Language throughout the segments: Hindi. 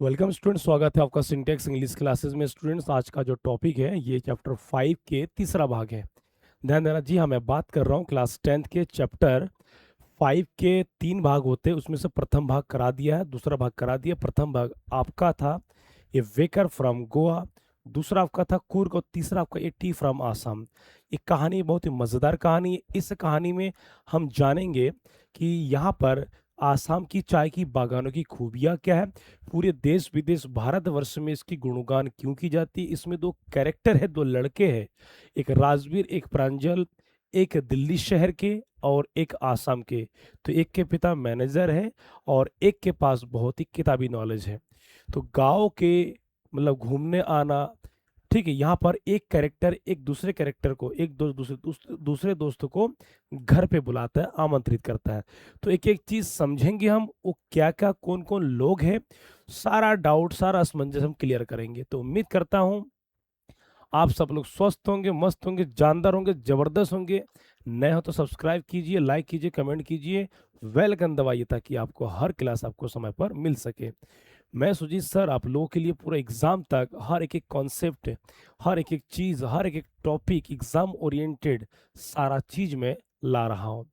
वेलकम स्टूडेंट, स्वागत है आपका सिंटेक्स इंग्लिश क्लासेस में। स्टूडेंट्स, आज का जो टॉपिक है ये चैप्टर 5 के तीसरा भाग है। ध्यान देना जी, हाँ मैं बात कर रहा हूँ क्लास 10th के चैप्टर 5 के 3 भाग होते हैं, उसमें से प्रथम भाग करा दिया है, दूसरा भाग करा दिया। प्रथम भाग आपका था ए वेकर फ्रॉम गोवा, दूसरा आपका था कुर्ग और तीसरा आपका ए टी फ्रॉम आसाम। एक कहानी बहुत ही मज़ेदार कहानी है। इस कहानी में हम जानेंगे कि यहाँ पर आसाम की चाय की बागानों की खूबियाँ क्या है, पूरे देश विदेश भारतवर्ष में इसकी गुणगान क्यों की जाती है। इसमें दो कैरेक्टर है, दो लड़के हैं, एक राजवीर एक प्रांजल, एक दिल्ली शहर के और एक आसाम के। तो एक के पिता मैनेजर है और एक के पास बहुत ही किताबी नॉलेज है। तो गांव के मतलब घूमने आना, ठीक है। यहाँ पर एक कैरेक्टर एक दूसरे कैरेक्टर को, एक दो दूसरे दोस्त को घर पे बुलाता है, आमंत्रित करता है। तो एक एक चीज समझेंगे हम, वो क्या क्या कौन कौन लोग हैं, सारा डाउट सारा असमंजस हम क्लियर करेंगे। तो उम्मीद करता हूँ आप सब लोग स्वस्थ होंगे, मस्त होंगे, जानदार होंगे, जबरदस्त होंगे। नए हो तो सब्सक्राइब कीजिए, लाइक कीजिए, कमेंट कीजिए, बेल आइकन दबाइए ताकि आपको हर क्लास आपको समय पर मिल सके। मैं सुजीत सर आप लोगों के लिए पूरा एग्जाम तक हर एक एक कॉन्सेप्ट, हर एक एक चीज, हर एक एक टॉपिक एग्जाम ओरिएंटेड सारा चीज मैं ला रहा हूँ।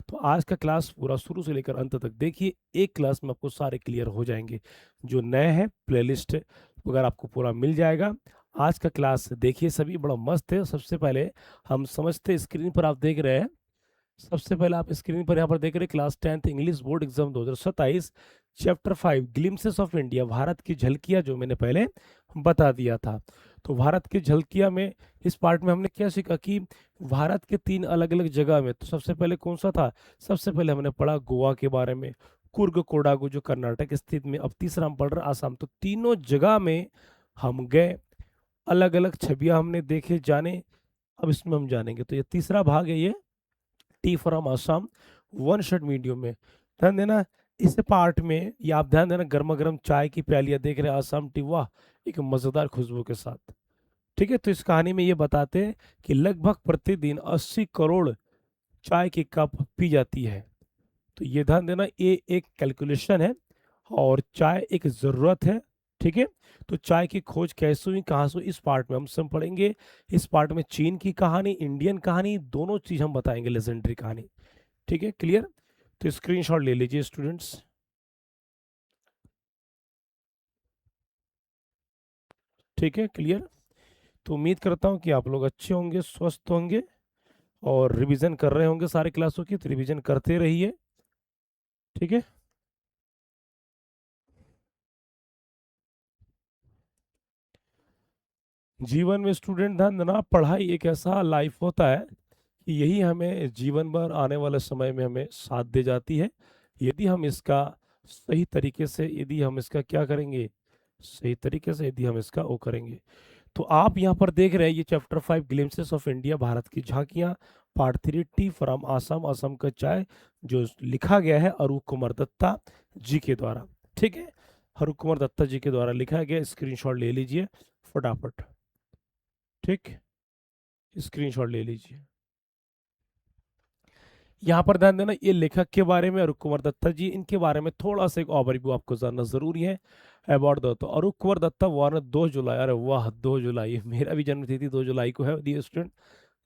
तो आज का क्लास पूरा शुरू से लेकर अंत तक देखिए, एक क्लास में आपको सारे क्लियर हो जाएंगे। जो नए हैं प्लेलिस्ट वगैरह आपको पूरा मिल जाएगा। आज का क्लास देखिए, सभी बड़ा मस्त है। सबसे पहले हम समझते, स्क्रीन पर आप देख रहे हैं, सबसे पहले आप स्क्रीन पर यहाँ पर देख रहे हैं class 10th English board exam 2027 chapter 5 glimpses of India, Bharat की झलकियां, जो मैंने पहले बता दिया था। तो भारत की झलकियां में इस पार्ट में हमने क्या सीखा कि भारत के 3 अलग अलग जगह में, तो सबसे पहले कौन सा था, सबसे पहले हमने पढ़ा गोवा के बारे में, कुर्ग कोडागु जो कर्नाटक स्थित में। अब तीसरा हम पढ़ रहे आसाम। तो तीनों जगह में हम गए, अलग अलग छवियां हमने देखे जाने। अब इसमें हम जानेंगे। तो ये तीसरा भाग है, ये T from Assam, one shot medium में। ध्यान देना इस पार्ट में, ये आप ध्यान देना, गर्मा गर्म चाय की प्यालियां देख रहे हैं, आसाम टी, वाह, एक मजेदार खुशबू के साथ। ठीक है। तो इस कहानी में ये बताते हैं कि लगभग प्रतिदिन 80 करोड़ चाय की कप पी जाती है। तो ये ध्यान देना, ये एक कैलकुलेशन है और चाय एक जरूरत है। ठीक है। तो चाय की खोज कैसे हुई, कहाँ से हुई, इस पार्ट में हम सब पढ़ेंगे। इस पार्ट में चीन की कहानी, इंडियन कहानी, दोनों चीज हम बताएंगे, लेजेंडरी कहानी। ठीक है, क्लियर। तो स्क्रीनशॉट ले लीजिए स्टूडेंट्स। ठीक है, क्लियर। तो उम्मीद करता हूँ कि आप लोग अच्छे होंगे, स्वस्थ होंगे और रिवीजन कर रहे होंगे सारे क्लासों की। तो रिवीजन करते रहिए। ठीक है। जीवन में स्टूडेंट ध्यान देना, पढ़ाई एक ऐसा लाइफ होता है कि यही हमें जीवन भर आने वाले समय में हमें साथ दे जाती है। यदि हम इसका सही तरीके से, यदि हम इसका क्या करेंगे, सही तरीके से यदि हम इसका वो करेंगे। तो आप यहाँ पर देख रहे हैं, ये chapter 5 glimpses of India, Bharat की झांकियां, part 3 T from Assam, Assam का चाय, जो लिखा गया है अरूप कुमार दत्ता जी के द्वारा। ठीक है, अरूप कुमार दत्ता जी के द्वारा लिखा गया। स्क्रीनशॉट ले लीजिए फटाफट। ठीक, स्क्रीनशॉट ले लीजिए। यहाँ पर ध्यान देना, ये लेखक के बारे में अरूप कुमार दत्ता जी, इनके बारे में थोड़ा सा एक ओवरव्यू आपको जानना जरूरी है। अबाउट दो, तो अरूप कुमार दत्ता वन 2 जुलाई, अरे वाह 2 जुलाई, मेरा भी जन्म तिथि 2 जुलाई को है डियर स्टूडेंट।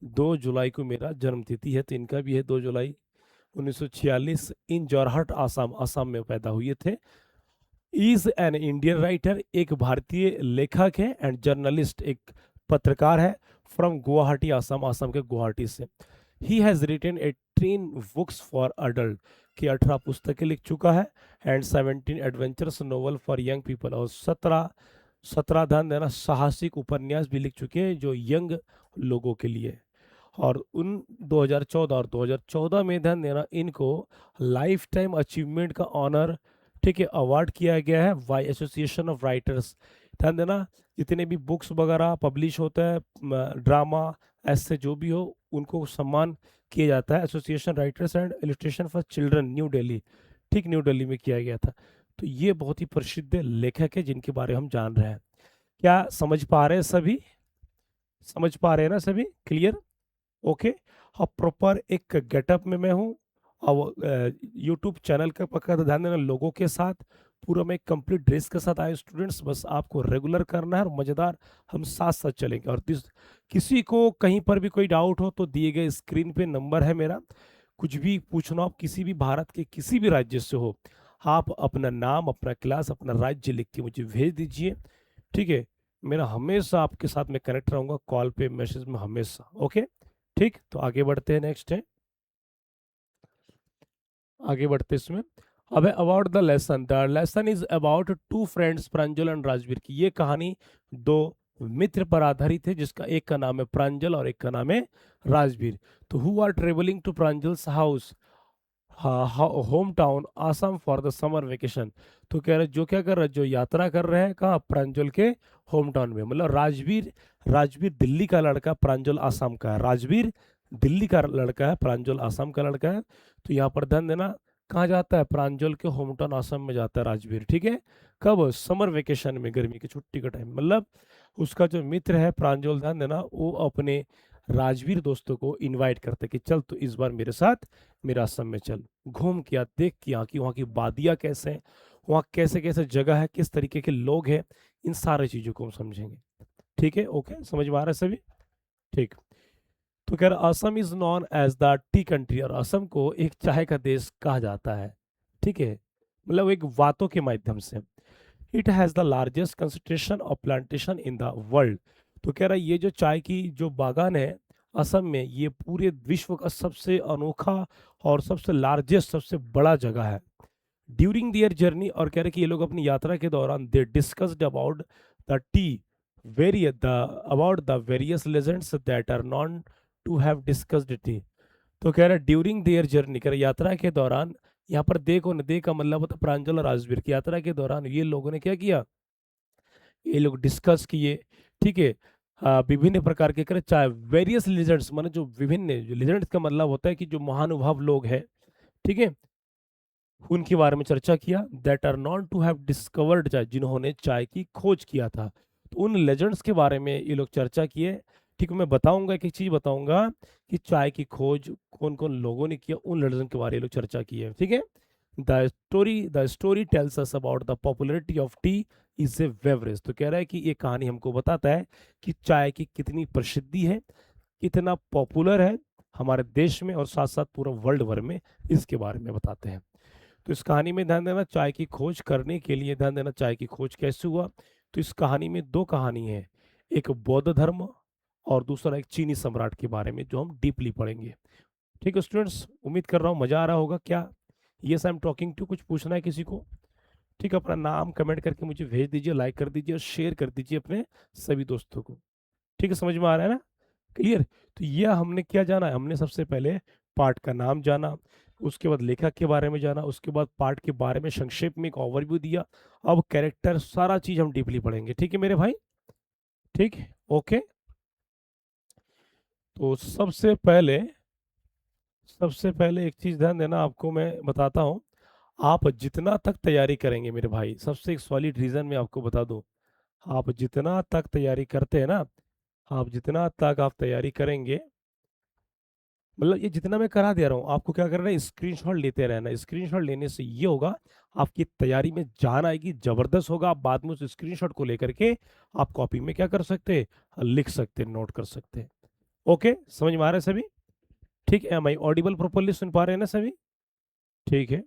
2 जुलाई को मेरा जन्म तिथि है, तो इनका भी है 2 जुलाई 1946। इन जोरहाट आसाम, आसाम में पैदा हुए थे। इज एन इंडियन राइटर, एक भारतीय लेखक है, एंड जर्नलिस्ट, एक पत्रकार है, फ्रॉम गुवाहाटी आसाम, आसाम के गुवाहाटी से। He has written 18 books for adult, की 18 पुस्तकें लिख चुका है, and 17 adventurous novel for young people, और 17 ध्यान देना साहसिक उपन्यास भी लिख चुके हैं जो यंग लोगों के लिए। और उन 2014 और 2014 में ध्यान देना इनको लाइफ टाइम अचीवमेंट का ऑनर, ठीक है, अवार्ड किया गया है बाय एसोसिएशन ऑफ राइटर्स। ध्यान देना, जितने भी बुक्स वगैरह पब्लिश होता है, ड्रामा, ऐसे जो भी हो, उनको सम्मान किया जाता है। Association writers and illustration for children, new Delhi, ठीक, न्यू दिल्ली में किया गया था। तो ये बहुत ही प्रसिद्ध लेखक है जिनके बारे में हम जान रहे हैं। क्या समझ पा रहे हैं सभी, समझ पा रहे हैं ना सभी, क्लियर, ओके। अब प्रॉपर एक गेटअप में मैं हूँ और यूट्यूब चैनल का पक्का ध्यान देना, लोगों के साथ पूरा मैं कंप्लीट ड्रेस के साथ आए स्टूडेंट्स, बस आपको रेगुलर करना है और मज़ेदार हम साथ साथ चलेंगे। और किसी को कहीं पर भी कोई डाउट हो तो दिए गए स्क्रीन पे नंबर है मेरा, कुछ भी पूछना हो, किसी भी भारत के किसी भी राज्य से हो, आप अपना नाम, अपना क्लास, अपना राज्य लिख के मुझे भेज दीजिए। ठीक है, मेरा हमेशा आपके साथ में कनेक्ट रहूँगा, कॉल पे, मैसेज में, हमेशा। ओके, ठीक, तो आगे बढ़ते हैं। नेक्स्ट है, आगे बढ़ते इसमें। अब है about the lesson is about two friends Pranjal and Rajveer की। ये कहानी दो मित्र पर आधारित है, जिसका एक का नाम है प्रांजल और एक का नाम है राजवीर। तो who are travelling to Pranjal's house home town Assam for the summer vacation. तो कह रहे जो क्या कर रहे, जो यात्रा कर रहे हैं कहाँ, प्रांजल के होम टाउन में। मतलब राजवीर, राजवीर दिल्ली का लड़का, प्रांजल आसाम का है। राजवीर दिल्ली का लड़का है, प्रांजल आसाम का लड़का है। तो यहाँ पर ध्यान देना, कहाँ जाता है, प्रांजल के होम टाउन आसाम में जाता है राजवीर। ठीक है, कब, समर वेकेशन में, गर्मी की छुट्टी का टाइम। मतलब उसका जो मित्र है प्रांजल, ध्यान देना, वो अपने राजवीर दोस्तों को इनवाइट करते कि चल तो इस बार मेरे साथ मेरा असम में चल, घूम के आ, देख के आ कि वहाँ की वादियाँ कैसे हैं, वहाँ कैसे कैसे जगह है, किस तरीके के लोग हैं, इन सारी चीज़ों को हम समझेंगे। ठीक है, ओके, समझ में आ रहा है सभी? ठीक। तो कह रहा Assam is known as the tea country, और असम को एक चाय का देश कहा जाता है। ठीक है, मतलब एक बातों के माध्यम से। It has the largest concentration of plantation in the world. तो कह रहा है ये जो चाय की जो बागान है असम में, ये पूरे विश्व का सबसे अनोखा और सबसे लार्जेस्ट, सबसे बड़ा जगह है। ड्यूरिंग दियर जर्नी, और कह रहे कि ये लोग अपनी यात्रा के दौरान they discussed about the tea very the about the various legends that are known to have discussed tea. तो कह रहे ड्यूरिंग देयर जर्नी, कह रहे यात्रा के दौरान, यहाँ पर दे को नदे का मतलब होता है प्रांजल और राजवीर की यात्रा के दौरान ये लोगों ने क्या किया, ये लोग डिस्कस किए। ठीक है, विभिन्न प्रकार के करे, चाहे वेरियस लीजेंड्स, माने जो विभिन्न, जो लीजेंड्स का मतलब होता है कि जो महानुभाव लोग हैं, ठीक है, उनके बारे में चर्चा किया। That are known to have discovered chai, जिन्होंने चाय की खोज किया था। तो उन लेजेंड्स के बारे में ये लोग चर्चा किए। ठीक है, मैं बताऊंगा, एक एक चीज बताऊंगा कि चाय की खोज कौन कौन लोगों ने किया, उन लेजेंड के बारे में ये लोग चर्चा की है। ठीक है, the story tells us about the popularity of T is a beverage. तो कह रहा है कि ये कहानी हमको बताता है कि चाय की कितनी प्रसिद्धि है, कितना पॉपुलर है हमारे देश में और साथ साथ पूरा वर्ल्ड भर में, इसके बारे में बताते हैं। तो इस कहानी में ध्यान देना, चाय की खोज करने के लिए ध्यान देना, चाय की खोज कैसे हुआ। तो इस कहानी में दो कहानी है, एक बौद्ध धर्म और दूसरा एक चीनी सम्राट के बारे में, जो हम डीपली पढ़ेंगे। ठीक है स्टूडेंट्स, उम्मीद कर रहा हूँ मजा आ रहा होगा। क्या yes I am talking to, कुछ पूछना है किसी को? ठीक है, अपना नाम कमेंट करके मुझे भेज दीजिए, लाइक कर दीजिए और शेयर कर दीजिए अपने सभी दोस्तों को। ठीक है, समझ में आ रहा है ना, क्लियर? तो यह हमने क्या जाना है, हमने सबसे पहले पार्ट का नाम जाना, उसके बाद लेखक के बारे में जाना, उसके बाद पार्ट के बारे में संक्षेप में एक ओवरव्यू दिया। अब कैरेक्टर, सारा चीज हम डीपली पढ़ेंगे। ठीक है मेरे भाई, ठीक है, ओके। तो सबसे पहले एक चीज ध्यान देना, आपको मैं बताता हूँ। आप जितना तक तैयारी करेंगे मेरे भाई, सबसे एक सॉलिड रीजन में आपको बता दूं, आप जितना तक तैयारी करते हैं ना, आप जितना तक आप तैयारी करेंगे, मतलब ये जितना मैं करा दे रहा हूँ, आपको क्या करना है, स्क्रीनशॉट लेते रहना। स्क्रीनशॉट लेने से ये होगा, आपकी तैयारी में जान आएगी, जबरदस्त होगा। आप बाद में उस स्क्रीनशॉट को लेकर के आप कॉपी में क्या कर सकते हैं, लिख सकते हैं, नोट कर सकते हैं। ओके, समझ में आ रहा है सभी? ठीक है, मैं ऑडिबल प्रॉपरली सुन पा रहे हैं ना सभी? ठीक है,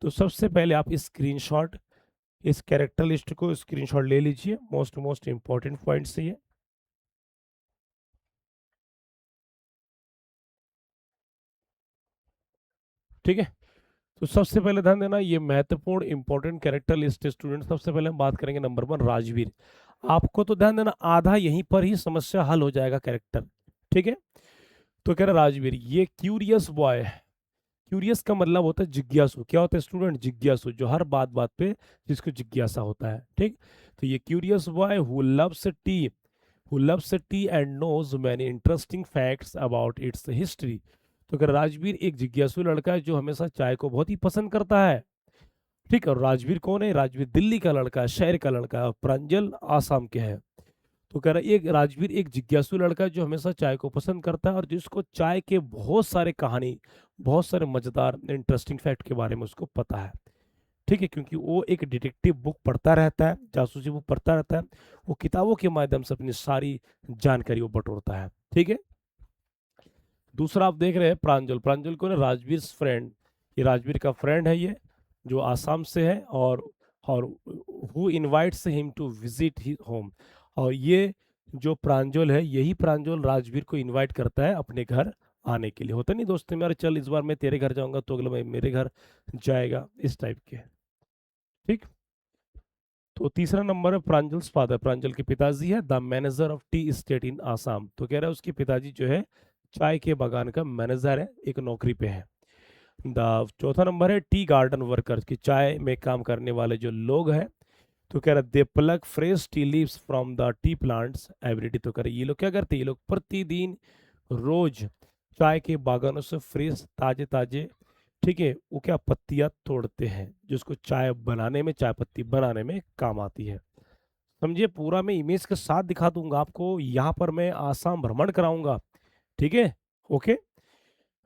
तो सबसे पहले आप स्क्रीनशॉट, इस कैरेक्टर लिस्ट को स्क्रीनशॉट ले लीजिए, मोस्ट मोस्ट इंपॉर्टेंट पॉइंट से ये। ठीक है, तो सबसे पहले ध्यान देना, ये महत्वपूर्ण इंपॉर्टेंट कैरेक्टर लिस्ट है स्टूडेंट। सबसे पहले हम बात करेंगे नंबर 1, राजवीर। आपको तो ध्यान देना, आधा यहीं पर ही समस्या हल हो जाएगा कैरेक्टर। ठीक है, तो कह रहा राजवीर ये क्यूरियस बॉय है। क्यूरियस का मतलब होता है जिज्ञासु। क्या होता है स्टूडेंट? जिज्ञासु, जो हर बात बात पे जिसको जिज्ञासा होता है। ठीक, तो ये curious boy who loves tea and knows many interesting facts about its history. तो अगर राजवीर एक जिज्ञासु लड़का है जो हमेशा चाय को बहुत ही पसंद करता है। ठीक है, और राजवीर कौन है? राजवीर दिल्ली का लड़का है, शहर का लड़का है, और प्रांजल आसाम के है। तो कह रहा है एक राजवीर एक जिज्ञासु लड़का है जो हमेशा चाय को पसंद करता है और जिसको चाय के बहुत सारे कहानी, बहुत सारे मजेदार इंटरेस्टिंग फैक्ट के बारे में उसको पता है। ठीक है, क्योंकि वो एक डिटेक्टिव बुक पढ़ता रहता है, जासूसी बुक पढ़ता रहता है, वो किताबों के माध्यम से अपनी सारी जानकारी वो बटोरता है। ठीक है। दूसरा आप देख रहे हैं प्रांजल, प्रांजल को ना राजवीर फ्रेंड, ये राजवीर का फ्रेंड है, ये जो आसाम से है, और who invites him to visit his home. और ये जो प्रांजल है, यही प्रांजल राजवीर को इनवाइट करता है अपने घर आने के लिए। होता नहीं दोस्त मेरे, चल इस बार मैं तेरे घर जाऊंगा तो अगला मैं मेरे घर जाएगा, इस टाइप के। ठीक। तो तीसरा नंबर है प्रांजल्स फादर, प्रांजल के पिताजी है the manager of tea state in Assam. तो कह रहा है उसके पिताजी जो है चाय के बागान का मैनेजर है, एक नौकरी पे है। द चौथा नंबर है टी गार्डन वर्कर्स, की चाय में काम करने वाले जो लोग हैं। तो कह रहा है they pluck fresh tea leaves from the tea plants everyday. तो कह रहे ये लोग क्या करते हैं, ये लोग प्रतिदिन रोज चाय के बागानों से फ्रेश ताजे ताजे, ठीक है, वो क्या पत्तियां तोड़ते हैं, जिसको चाय बनाने में, चाय पत्ती बनाने में काम आती है। समझिए, पूरा मैं इमेज के साथ दिखा दूंगा आपको, यहाँ पर मैं आसाम भ्रमण कराऊंगा। ठीक है। ओके।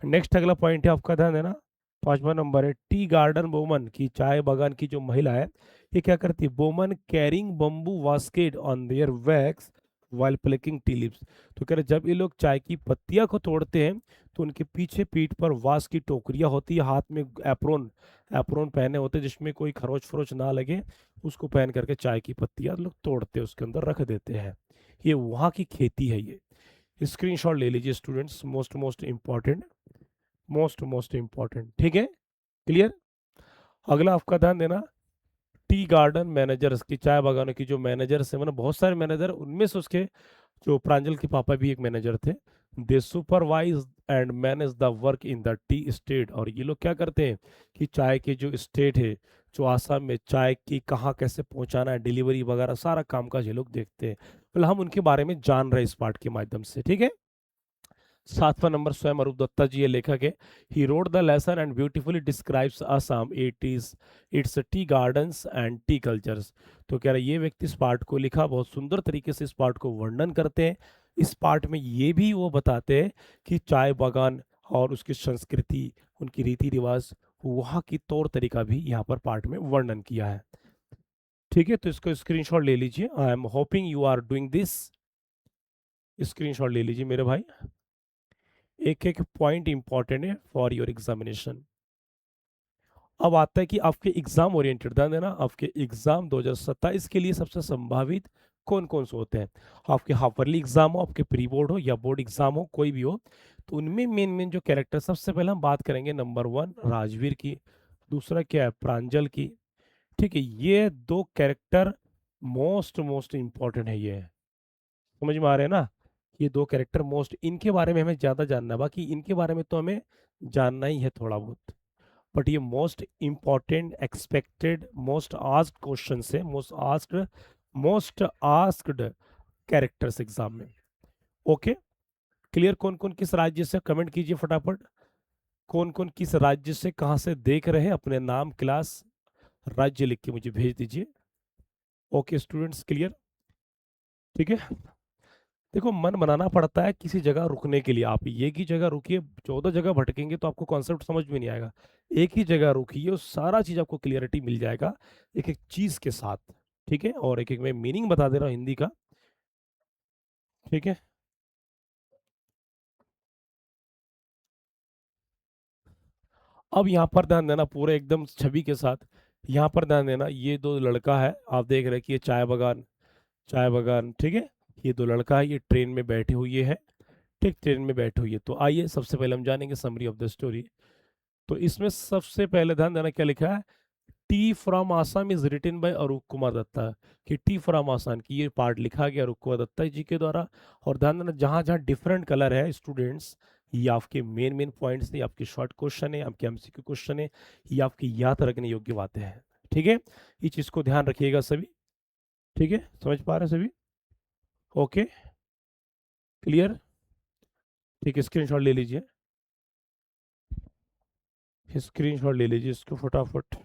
नेक्स्ट अगला पॉइंट है, आपका ध्यान देना। पांचवा नंबर है टी गार्डन वोमन, की चाय बागान की जो महिला है, ये क्या करती है, women carrying bamboo basket on their backs while plucking tea leaves. तो कह रहे जब ये लोग चाय की पत्तियां को तोड़ते हैं, तो उनके पीछे पीठ पर वास की टोकरियां होती है, हाथ में एप्रोन, एप्रोन पहने होते हैं जिसमें कोई खरोच फरोच ना लगे, उसको पहन करके चाय की पत्तियां लोग तोड़ते हैं, उसके अंदर रख देते हैं। ये वहाँ की खेती है ये। स्क्रीनशॉट ले लीजिए students, most most important, most most important. ठीक है। क्लियर। अगला आपका ध्यान देना, टी गार्डन मैनेजर्स, की चाय बागानों की जो मैनेजर्स है, मतलब बहुत सारे मैनेजर, उनमें से उसके जो प्रांजल के पापा भी एक मैनेजर थे। They supervise and manage the work in the tea state. और ये लोग क्या करते हैं कि चाय के जो स्टेट है, जो आसाम में चाय की कहाँ कैसे पहुंचाना है, डिलीवरी वगैरह सारा कामकाज ये लोग देखते हैं। मतलब हम उनके बारे में जान रहे हैं इस पार्ट के माध्यम से। ठीक है। सातवां नंबर स्वयं अरूप दत्ता जी, ये लेखक है। He read the lesson and beautifully describes Assam, it is its tea gardens and tea cultures. तो कह रहा है ये व्यक्ति इस पार्ट को लिखा, बहुत सुंदर तरीके से इस पार्ट को वर्णन करते हैं। इस पार्ट में ये भी वो बताते हैं कि चाय बागान और उसकी संस्कृति, उनकी रीति रिवाज, वहाँ की तौर तरीका भी यहाँ पर पार्ट में वर्णन किया है। ठीक है, तो इसको स्क्रीनशॉट ले लीजिए। I am hoping you are doing this. Screenshot ले लीजिए मेरे भाई। एक एक पॉइंट इंपॉर्टेंट है फॉर योर एग्जामिनेशन। अब आता है कि आपके एग्जाम ओरिएंटेड, ध्यान देना, आपके एग्जाम 2027 के लिए सबसे संभावित कौन कौन से होते हैं। आपके हाफरली एग्जाम हो, आपके प्री बोर्ड हो या बोर्ड एग्जाम हो, कोई भी हो, तो उनमें मेन मेन जो कैरेक्टर, सबसे पहले हम बात करेंगे नंबर वन राजवीर की, दूसरा क्या है प्रांजल की। ठीक है, ये दो कैरेक्टर मोस्ट मोस्ट इंपॉर्टेंट है ये। समझ में आ रहे हैं ना, ये दो कैरेक्टर मोस्ट, इनके बारे में हमें ज्यादा जानना है, बाकी इनके बारे में तो हमें जानना ही है थोड़ा बहुत। बट ये most important, expected, most asked question है, मोस्ट आस्क्ड कैरेक्टर्स एग्जाम में। ओके। क्लियर। कौन कौन किस राज्य से, कमेंट कीजिए फटाफट। कौन कौन किस राज्य से, कहाँ से देख रहे हैं, अपने नाम, क्लास, राज्य लिख के मुझे भेज दीजिए। Okay students, clear. ठीक है। देखो, मन बनाना पड़ता है किसी जगह रुकने के लिए। आप एक ही जगह रुकिए, 14 जगह भटकेंगे तो आपको कॉन्सेप्ट समझ में नहीं आएगा। एक ही जगह रुकिए और सारा चीज आपको क्लियरिटी मिल जाएगा, एक एक चीज के साथ। ठीक है, और एक एक मैं मीनिंग बता दे रहा हूँ हिंदी का। ठीक है। अब यहाँ पर ध्यान देना, पूरे एकदम छवि के साथ। यहाँ पर ध्यान देना, ये दो लड़का है, आप देख रहे हैं कि ये चाय बगान, चाय बगान, ठीक है। ये दो लड़का है, ये ट्रेन में बैठे हुए है। ठीक, ट्रेन में बैठे हुए। तो आइए सबसे पहले हम जानेंगे समरी ऑफ द स्टोरी। तो इसमें सबसे पहले ध्यान देना क्या लिखा है, tea from Assam is written by Arup Kumar Dutta. कि टी फ्रॉम आसाम की ये पार्ट लिखा गया अरूप कुमार दत्ता जी के द्वारा। और ध्यान देना, जहां जहां डिफरेंट कलर है स्टूडेंट्स, ये आपके मेन मेन पॉइंट्स हैं, आपके शॉर्ट क्वेश्चन है, आपके एमसीक्यू क्वेश्चन है, ये आपकी याद रखने योग्य बातें हैं। ठीक है, इस चीज को ध्यान रखिएगा सभी। ठीक है, समझ पा रहे हैं सभी। ओके। क्लियर। ठीक है, स्क्रीनशॉट ले लीजिए, स्क्रीनशॉट ले लीजिए इसको फटाफट।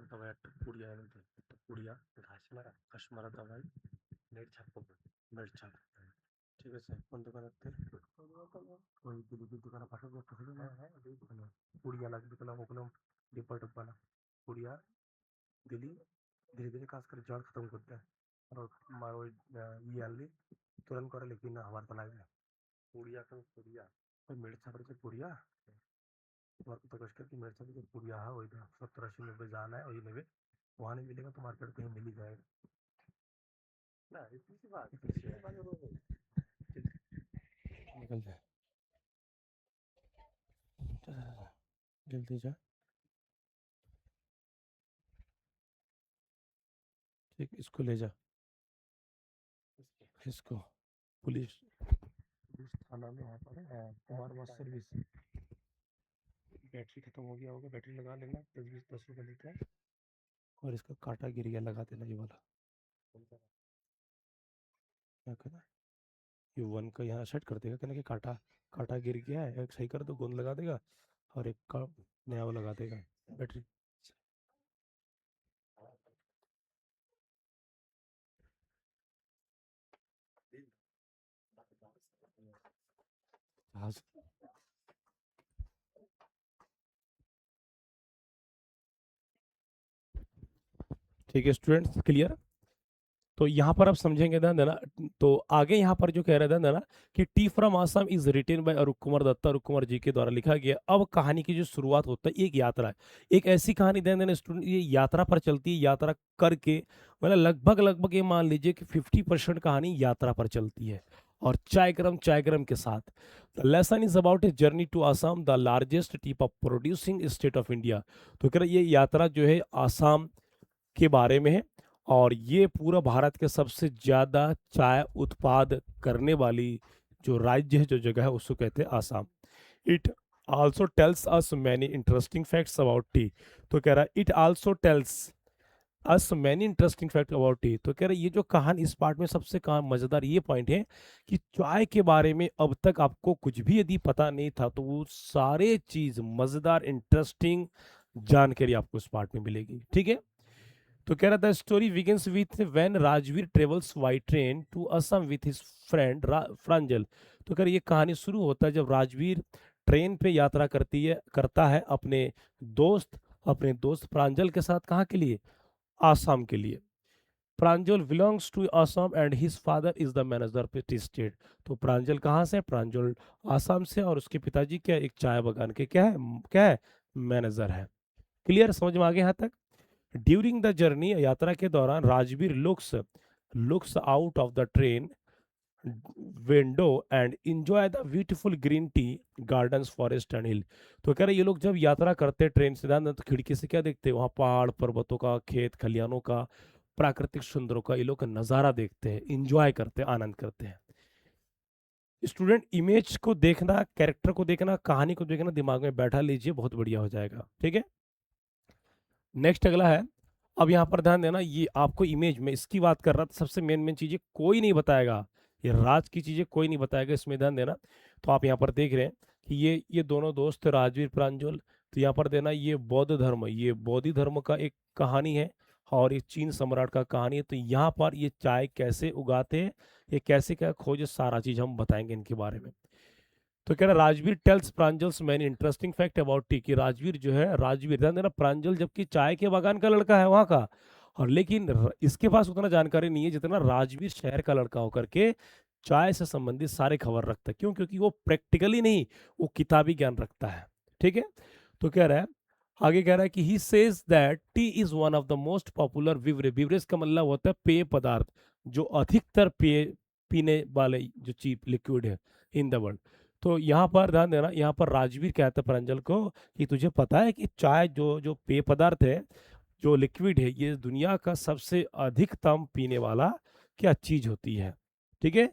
दवाई पुड़िया पुड़िया घास मारा कश्मारा दवाई नेट छाप नेट छाप ঠিক আছে কোন দোকান আছে ওই দিদি দোকানে পাশে করতে হবে না হ্যাঁ ওই দোকানে পুড়িয়া লাগবে তাহলে ওগুলো ডিব্বা ডিব্বা না পুড়িয়া দিলি धीरे धीरे खास कर जड़ खत्म करते हैं और मारो ये आली तुरंत करे लेकिन हमारे तो लाइव पुड़िया का पुड़िया कोई मिर्च छाप के पुड़िया तुम्हारे को तो कष्ट की मिर्च छाप के पुड़िया है वही 70-80-90 जाना है वही लेवे वहाँ नहीं मिलेगा तो मार्केट कहीं मिल ही जाएगा ना इतनी सी बात निकल जाए जल्दी जा ठीक इसको ले जा इसको पुलिस पुलिस थाना में यहाँ पर है कुमार बस सर्विस बैटरी खत्म हो गया होगा बैटरी लगा लेना 10 रुपये लेता है और इसका कांटा गिर गया लगा देना ये वाला क्या करना ये वन का यहाँ सेट कर देगा कहना कि कांटा कांटा गिर गया है एक सही कर दो गोंद लगा देगा और एक का नया वो लगा देगा बैटरी ठीक है स्टूडेंट्स क्लियर तो यहाँ पर आप समझेंगे ध्यान देना तो आगे यहाँ पर जो कह रहे थे ना कि tea from Assam is written by Arup Kumar Dutta Arup Kumar ji के द्वारा लिखा गया अब कहानी की जो शुरुआत होता है एक यात्रा है एक ऐसी कहानी ध्यान देना स्टूडेंट ये यात्रा पर चलती है यात्रा करके मतलब लगभग ये मान लीजिए कि 50% कहानी यात्रा पर चलती है और चायक्रम के साथ the lesson is about a journey to Assam the largest tea producing state of India तो कह रहे ये यात्रा जो है आसाम के बारे में है और ये पूरा भारत के सबसे ज्यादा चाय उत्पाद करने वाली जो राज्य है जो जगह है उसको कहते हैं Assam it also tells us many interesting facts about T तो कह रहा है it also tells us many interesting fact about T तो कह रहे ये जो कहानी इस पार्ट में सबसे मजेदार ये पॉइंट है कि चाय के बारे में अब तक आपको कुछ भी यदि पता नहीं था तो वो सारे चीज मजेदार इंटरेस्टिंग जानकारी आपको इस पार्ट में मिलेगी ठीक है तो कह रहा था story begins with when Rajvir travels by train to Assam with his friend Pranjal तो कह रहा ये कहानी शुरू होता है जब राजवीर ट्रेन पे यात्रा करता है अपने दोस्त प्रांजल के साथ कहाँ के लिए आसाम के लिए Pranjal belongs to Assam and his father is the manager of tea state तो प्रांजल कहाँ से प्रांजल आसाम से और उसके पिताजी क्या एक चाय बागान के क्या है मैनेजर है क्लियर समझ में आ गया यहाँ तक ड्यूरिंग द जर्नी यात्रा के दौरान Rajvir looks out of the train window and enjoy the beautiful green tea gardens forest and hill तो कह रहे ये लोग जब यात्रा करते हैं ट्रेन से तो खिड़की से क्या देखते हैं वहाँ पहाड़ पर्वतों का खेत खलियानों का प्राकृतिक सुंदरों का ये लोग नज़ारा देखते हैं इंजॉय करते हैं आनंद करते हैं स्टूडेंट इमेज को देखना कैरेक्टर को देखना कहानी को देखना दिमाग में बैठा लीजिए बहुत बढ़िया हो जाएगा ठीक है नेक्स्ट अगला है अब यहाँ पर ध्यान देना ये आपको इमेज में इसकी बात कर रहा था सबसे मेन चीजें कोई नहीं बताएगा ये राज की चीजें कोई नहीं बताएगा इसमें ध्यान देना तो आप यहाँ पर देख रहे हैं कि ये दोनों दोस्त राजवीर प्रांजल तो यहाँ पर देना ये बौद्ध धर्म का एक कहानी है और ये चीन सम्राट का कहानी है तो यहाँ पर ये चाय कैसे उगाते हैं ये कैसे क्या खोज सारा चीज हम बताएंगे इनके बारे में तो कह रहा Rajveer tells Pranjal's many interesting fact about tea कि राजवीर जो है राजवीर ध्यान देना प्रांजल जबकि चाय के बागान का लड़का है वहां का और लेकिन इसके पास उतना जानकारी नहीं है जितना राजवीर शहर का लड़का होकर के चाय से संबंधित सारे खबर रखता है क्यों क्योंकि वो प्रैक्टिकली नहीं वो किताबी ज्ञान रखता है ठीक है तो कह रहा है आगे कह रहा है कि he says that T is one of the most popular beverage का मतलब होता है पेय पदार्थ जो अधिकतर पीने वाले जो चीप लिक्विड है इन द वर्ल्ड तो यहाँ पर ध्यान देना यहाँ पर राजवीर कहता है प्रांजल को कि तुझे पता है कि चाय जो पेय पदार्थ है जो लिक्विड है ये दुनिया का सबसे अधिकतम पीने वाला क्या चीज होती है ठीक है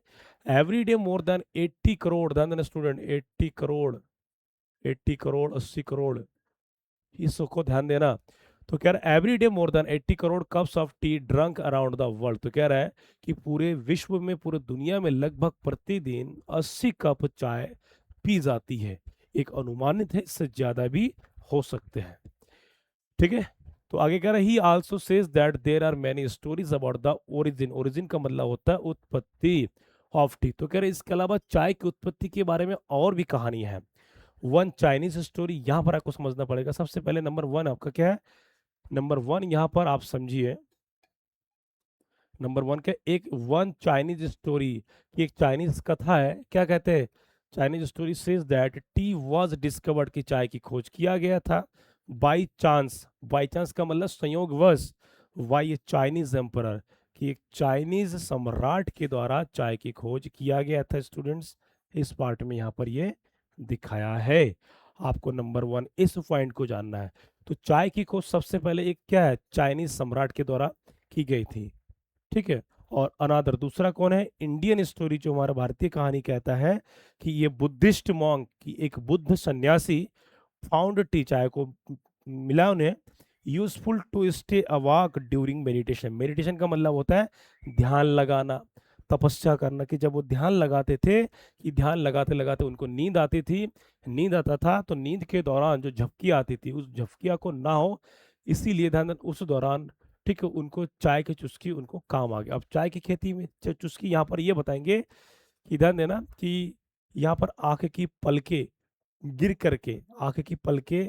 every day more than 80 crore ध्यान देना स्टूडेंट 80 करोड़ 80 करोड़ इसको ध्यान देना तो कह रहा है every day more than 80 crore cups of T drunk around the world तो कह रहा है कि पूरे विश्व में पूरे दुनिया में लगभग प्रतिदिन 80 कप चाय पी जाती है एक अनुमानित है इससे ज्यादा भी हो सकते हैं ठीक है तो आगे कह रहा है he also says that there are many stories about the origin. Origin का मतलब होता है उत्पत्ति ऑफ टी। तो कह रहे हैं इसके अलावा चाय की उत्पत्ति के बारे में और भी कहानी है। वन चाइनीज स्टोरी यहाँ पर आपको समझना पड़ेगा। सबसे पहले नंबर वन आपका क्या है, नंबर वन यहाँ पर आप समझिए, नंबर वन के एक वन चाइनीज स्टोरी की एक चाइनीज कथा है। क्या कहते हैं, Chinese story says that tea was discovered, की चाय की खोज किया गया था बाई चांस। बाई चांस का मतलब संयोगवश, बाई ए चाइनीज एम्परर, कि एक चाइनीज सम्राट के द्वारा चाय की खोज किया गया था। स्टूडेंट्स इस पार्ट में यहाँ पर ये दिखाया है। आपको नंबर वन इस पॉइंट को जानना है। तो चाय की खोज सबसे पहले एक क्या है, चाइनीज सम्राट के द्वारा की गई थी। ठीक है। और अनादर दूसरा कौन है, इंडियन स्टोरी जो हमारा भारतीय कहानी कहता है कि ये बुद्धिस्ट मॉन्क की एक बुद्ध सन्यासी फाउंड टी, चाय को मिला उन्हें, useful to stay awake during meditation. Meditation का मतलब होता है ध्यान लगाना, तपस्या करना, कि जब वो ध्यान लगाते थे, कि ध्यान लगाते लगाते उनको नींद आती थी, नींद आता था, तो नींद के दौरान जो झपकी आती थी उस झपकिया को ना हो, इसीलिए ध्यान उस दौरान, ठीक है, उनको चाय की चुस्की उनको काम आ गया। अब चाय की खेती में चुस्की यहाँ पर ये बताएंगे कि ध्यान देना कि यहाँ पर आंख की पलके गिर करके, आंख की पलके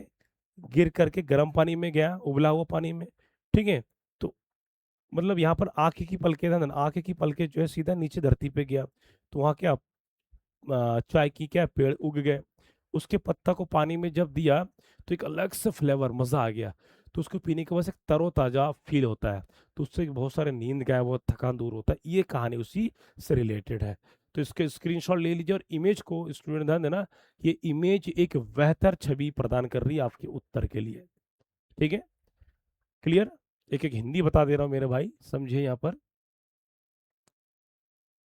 गिर करके गर्म पानी में गया, उबला हुआ पानी में। ठीक है। तो मतलब यहाँ पर आंख की पलके, ध्यान देना, आंख की पलके जो है सीधा नीचे धरती पे गया, तो वहाँ क्या चाय की क्या पेड़ उग गए। उसके पत्ता को पानी में जब दिया तो एक अलग से फ्लेवर, मजा आ गया। तो उसको पीने के बाद से तरोताजा फील होता है, तो उससे बहुत सारे नींद गायब, बहुत थकान दूर होता है। ये कहानी उसी से रिलेटेड है। तो इसके स्क्रीनशॉट ले लीजिए और इमेज को स्टूडेंट ध्यान देना, ये इमेज एक बेहतर छवि प्रदान कर रही है आपके उत्तर के लिए। ठीक है, क्लियर। एक एक हिंदी बता दे रहा हूँ मेरे भाई, समझिए यहाँ पर।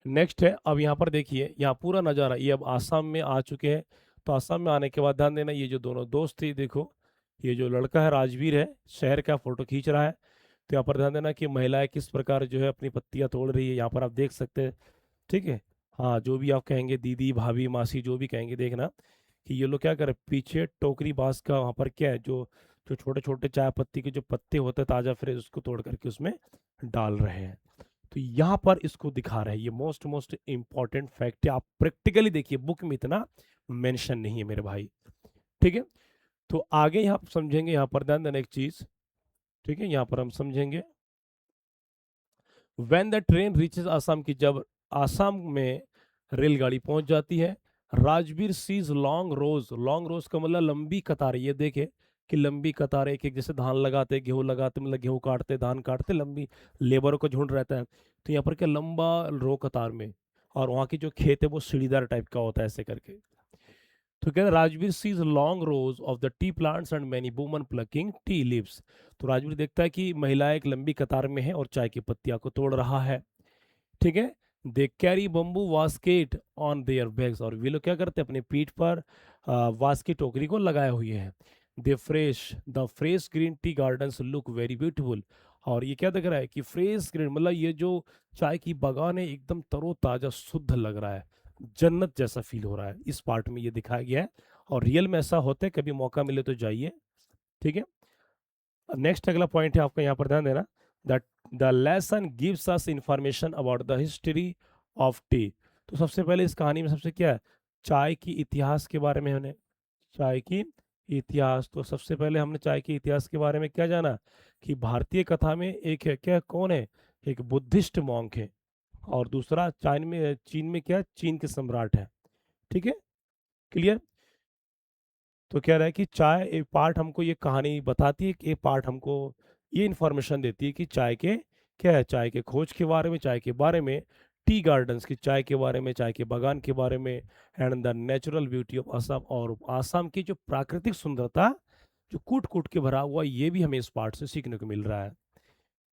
नेक्स्ट है, अब यहाँ पर देखिए, यहाँ पूरा नज़ारा, ये अब आसाम में आ चुके हैं। तो आसाम में आने के बाद ध्यान देना, ये जो दोनों दोस्त थे, देखो ये जो लड़का है राजवीर है, शहर का फोटो खींच रहा है। तो यहाँ पर ध्यान देना कि महिलाएं किस प्रकार जो है अपनी पत्तियां तोड़ रही है, यहाँ पर आप देख सकते हैं। ठीक है। हाँ, जो भी आप कहेंगे, दीदी, भाभी, मासी, जो भी कहेंगे, देखना कि ये लोग क्या कर रहे हैं, पीछे टोकरी बांस का वहाँ पर क्या है, जो जो छोटे छोटे चाय पत्ती के जो पत्ते होते हैं ताज़ा फ्रेश, उसको तोड़ करके उसमें डाल रहे हैं। तो यहाँ पर इसको दिखा रहे हैं, ये मोस्ट मोस्ट इंपॉर्टेंट फैक्ट है। आप प्रैक्टिकली देखिए, बुक में इतना मेंशन नहीं है मेरे भाई। ठीक है। तो आगे यहाँ समझेंगे, यहाँ पर ध्यान देना एक चीज। ठीक है, यहाँ पर हम समझेंगे when the train reaches Assam, की जब आसाम में रेलगाड़ी पहुंच जाती है, राजवीर सीज लॉन्ग रोज। लॉन्ग रोज का मतलब लंबी कतारें, ये देखे कि लंबी कतारें, एक एक जैसे धान लगाते, गेहूं लगाते, मतलब गेहूं काटते, धान काटते, लंबी लेबरों का झुंड रहता है। तो यहाँ पर क्या, लंबा रो कतार में, और वहाँ की जो खेत है वो सीढ़ीदार टाइप का होता है, ऐसे करके। तो कहते हैं Rajveer sees long rows of the tea plants and many woman plucking tea leaves. तो राजवीर देखता है कि महिला एक लंबी कतार में है और चाय की पत्तियां को तोड़ रहा है। ठीक है। They carry bamboo basket on their bags, और वे लोग क्या करते हैं, अपने पीठ पर वास की टोकरी को लगाए हुए हैं। The fresh green tea gardens look very beautiful. और ये क्या दिख रहा है कि फ्रेश ग्रीन मतलब ये जो चाय की बागान है एकदम तरोताजा शुद्ध लग रहा है, जन्नत जैसा फील हो रहा है। इस पार्ट में ये दिखाया गया है, और रियल में ऐसा होता है, कभी मौका मिले तो जाइए। ठीक है। नेक्स्ट अगला पॉइंट है आपका, यहाँ पर ध्यान देना, that the lesson gives us information about the history of T. तो सबसे पहले इस कहानी में सबसे क्या है, चाय की इतिहास के बारे में हमने, चाय की इतिहास। तो सबसे पहले हमने चाय के इतिहास के बारे में क्या जाना, कि भारतीय कथा में एक है, क्या कौन है, एक बुद्धिस्ट मॉन्क है, और दूसरा चीन में क्या, चीन के सम्राट है। ठीक है, क्लियर। तो कह रहा है कि चाय एक पार्ट हमको ये कहानी बताती है, कि एक पार्ट हमको ये इंफॉर्मेशन देती है कि चाय के क्या है, चाय के खोज के बारे में, चाय के बारे में, टी गार्डन्स की चाय के बारे में, चाय के बागान के बारे में, and the natural beauty of Assam, और आसाम की जो प्राकृतिक सुंदरता, जो कूट कूट के भरा हुआ, ये भी हमें इस पार्ट से सीखने को मिल रहा है।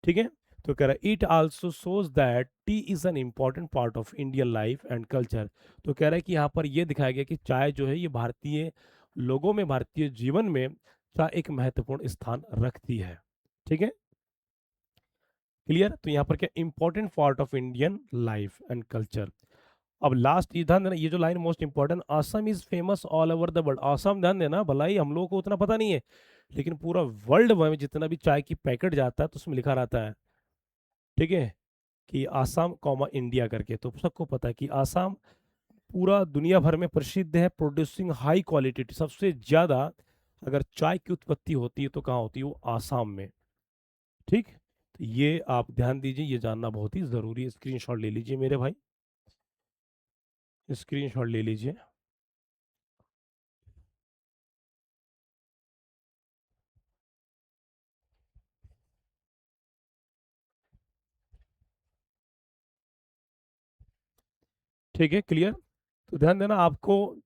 ठीक है। तो कह रहा है it also shows that T is an important part of Indian life and culture. तो कह रहा है कि यहाँ पर ये दिखाया गया कि चाय जो है ये भारतीय लोगों में, भारतीय जीवन में चाय एक महत्वपूर्ण स्थान रखती है। ठीक है, क्लियर। तो यहाँ पर क्या, important part of Indian life and culture. अब लास्ट ये ध्यान देना, ये जो line most important, Assam is famous all over the world. Assam ध्यान देना भलाई, हम लोगों को उतना पता नहीं है, लेकिन पूरा वर्ल्ड में जितना भी चाय की पैकेट जाता है तो उसमें लिखा रहता है, ठीक है, कि आसाम कॉमा इंडिया करके। तो सबको पता है कि आसाम पूरा दुनिया भर में प्रसिद्ध है प्रोड्यूसिंग हाई क्वालिटी। सबसे ज्यादा अगर चाय की उत्पत्ति होती है तो कहाँ होती है, वो आसाम में। ठीक, तो ये आप ध्यान दीजिए, ये जानना बहुत ही जरूरी है। स्क्रीनशॉट ले लीजिए मेरे भाई, स्क्रीनशॉट ले लीजिए। ठीक है, क्लियर। तो ध्यान देना, आपको